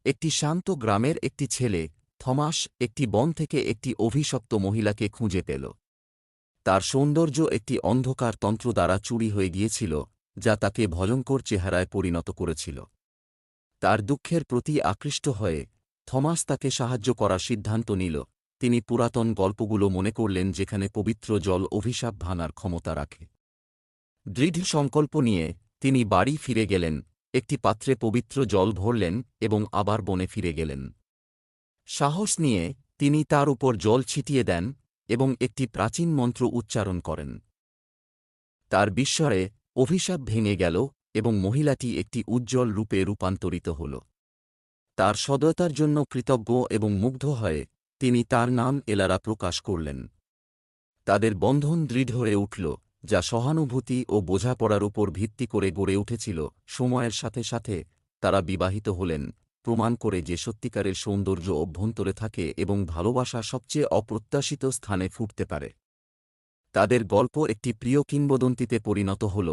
একটি শান্ত গ্রামের একটি ছেলে, থমাস, একটি বন থেকে একটি অভিশপ্ত মহিলাকে খুঁজে পেল। তার সৌন্দর্য একটি অন্ধকার তন্ত্র দ্বারা চুরি হয়ে গিয়েছিল, যা তাকে ভয়ঙ্কর চেহারায় পরিণত করেছিল। তার দুঃখের প্রতি আকৃষ্ট হয়ে থমাস তাকে সাহায্য করার সিদ্ধান্ত নিল। তিনি পুরাতন গল্পগুলো মনে করলেন, যেখানে পবিত্র জল অভিশাপ ভাঙার ক্ষমতা রাখে। দৃঢ় সংকল্প নিয়ে তিনি বাড়ি ফিরে গেলেন, একটি পাত্রে পবিত্র জল ভরলেন এবং আবার বনে ফিরে গেলেন। সাহস নিয়ে তিনি তার উপর জল ছিটিয়ে দেন এবং একটি প্রাচীন মন্ত্র উচ্চারণ করেন। তার বিস্ময়ে অভিশাপ ভেঙে গেল এবং মহিলাটি একটি উজ্জ্বল রূপে রূপান্তরিত হল। তার সদয়তার জন্য কৃতজ্ঞ এবং মুগ্ধ হয়ে তিনি তার নাম এলারা প্রকাশ করলেন। তাদের বন্ধন দৃঢ় হয়ে উঠল, যা সহানুভূতি ও বোঝাপড়ার উপর ভিত্তি করে গড়ে উঠেছিল। সময়ের সাথে সাথে তারা বিবাহিত হলেন, প্রমাণ করে যে সত্যিকারের সৌন্দর্য অভ্যন্তরে থাকে এবং ভালোবাসা সবচেয়ে অপ্রত্যাশিত স্থানে ফুটতে পারে। তাদের গল্প একটি প্রিয় কিংবদন্তিতে পরিণত হল,